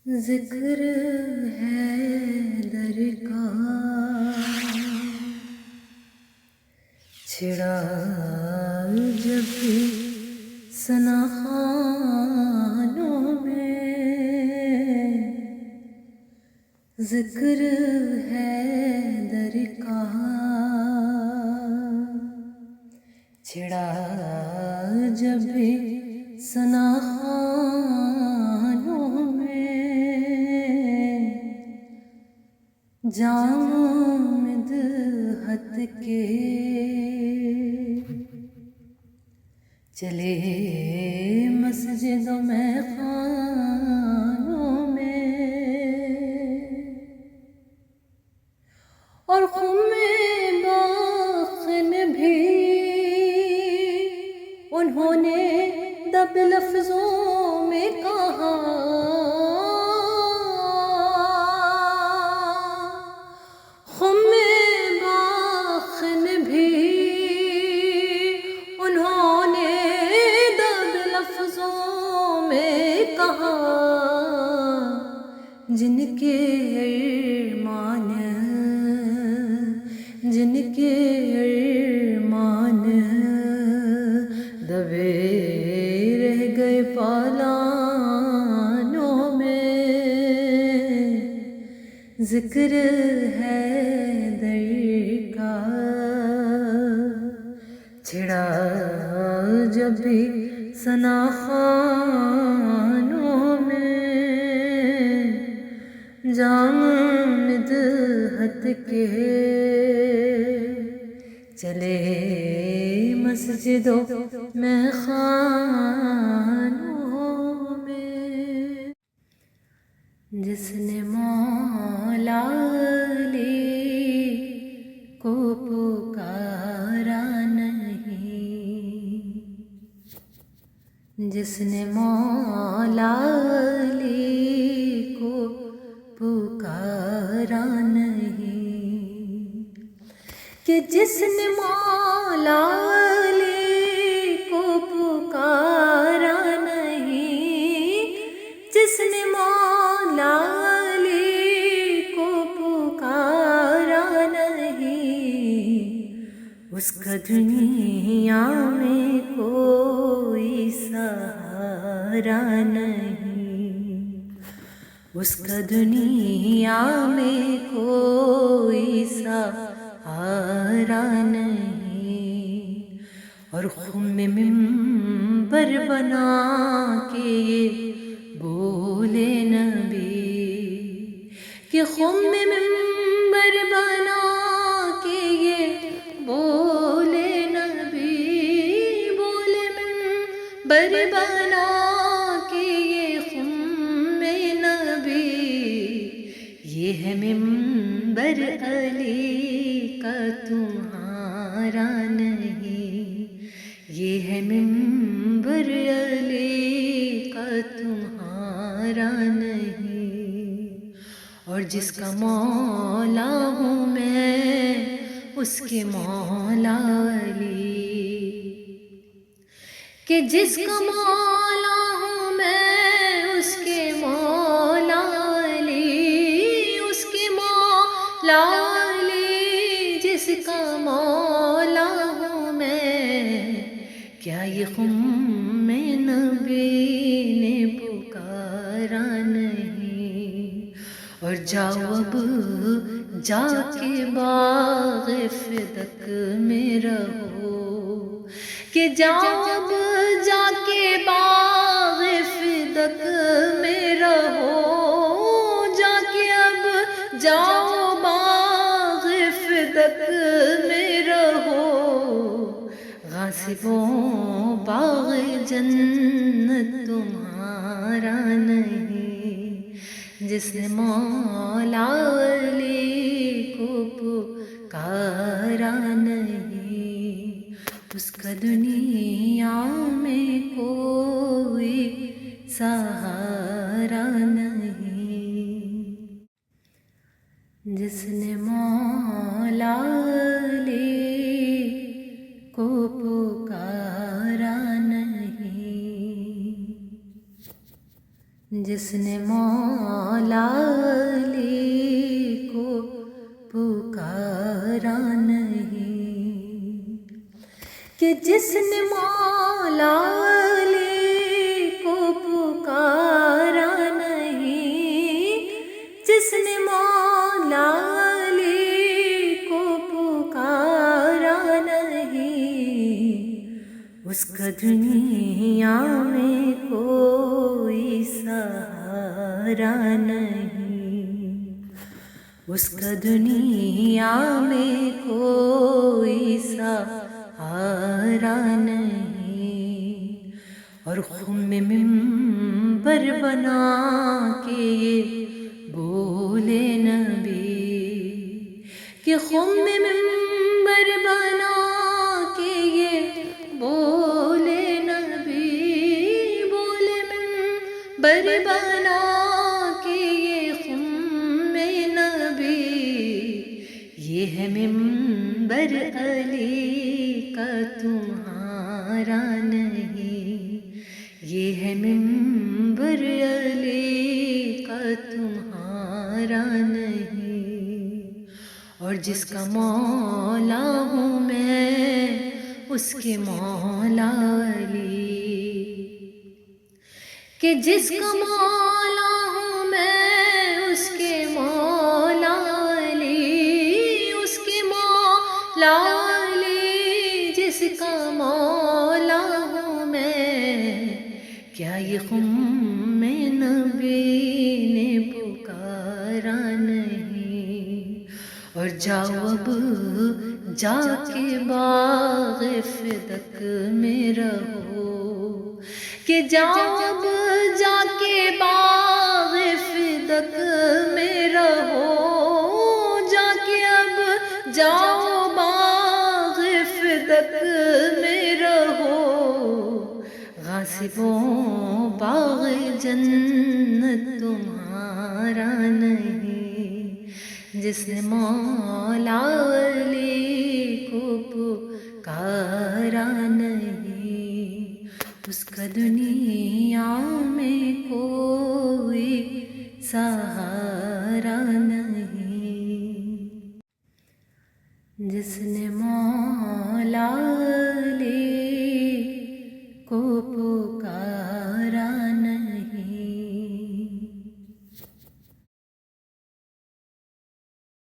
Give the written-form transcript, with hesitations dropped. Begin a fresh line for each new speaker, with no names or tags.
ذکر ہے در کا چھڑا جب بھی سناخانوں میں، ذکر ہے در کا چھڑا جب بھی سناخانوں میں، جامد ہت کے چلے مسجدوں میں خانوں میں، اور خم باخن بھی انہوں نے دب لفظوں میں کہا، خم باخن بھی انہوں نے دب لفظوں میں کہا، جن کے ارمان دبے رہ گئے پالانوں میں، ذکر ہے در کا چھڑا جب بھی سناخانوں میں، جامد ہت کے چلے مسجدوں میں خانوں میں، جس نے مولا علی کو پکارا نہیں، جس نے مولا علی کو پکارا نہیں، کہ جس نے مولا علی کو پکارا نہیں، جس نے مولا علی کو پکارا نہیں، اس کا دنیا میں کوئی سہارا نہیں، اس کا دنیا میں کوئی سہارا نہیں، اور خم منبر بنا کے یہ بولے نبی، کہ خم منبر بنا کے یہ بولے نبی، بولے منبر بنا کے یہ خم نبی، یہ ہے منبر علی کا تمہارا نہیں، یہ ہے منبر علی کا تمہارا نہیں، اور جس کا مولا ہوں میں اس کے مولا علی، کہ جس کا مولا ہوں میں اس کے مولا علی، اس کے مولا علی، جس کا مولا ہوں میں، کیا یہ خم نبی نے پکارا نہیں، اور جاؤ اب جا کے باغ فدق میں رہو، کہ جاؤ اب جا کے باغ فدق میں رہو، جا کے اب جاؤ باغ فدق میں رہو، غاصبوں باغ جنت تمہارا نہیں، جس نے مولا علی کو پکارا نہیں، اس کا دنیا میں کوئی سہارا نہیں، جس نے مولا علی کو پکارا نہیں، جس نے مولا علی کو پکارا نہیں، کہ جس نے مولا علی کو پکارا نہیں، جس نے مولا علی کو پکارا نہیں، اس کا دنیا میں کوئی سہارا نہیں، اس کا دنیا میں کوئی سہارا نہیں۔ اور خم میں منبر بنا کے یہ بولے نبی، کہ خم میں منبر بنا کے یہ بولے نبی، بولے منبر بنا کے یہ خم نبی، یہ ہے منبر علی کا تمہارا نہیں، یہ ہے منبر علی کا تمہارا نہیں۔ اور جس کا مولا ہوں میں اس کے مولا علی، کہ جس کا مولا ہوں میں اس کے مولا علی، اس کے مولا علی، جس کا مولا ہوں میں، کیا یہ خم نبی نے پکارا نہیں؟ اور جاؤ اب جا کے باغ فدق میں رہو، کہ جاؤ اب جا کے باغ فدق میں رہو، جا کے اب جاؤ باغ فدق میں رہو، غاصبوں باغ جنت تمہارا نہیں، جس نے مولا علی کو پکارا نہیں، اس کا دنیا میں کوئی سہارا نہیں، جس نے مولا علی کو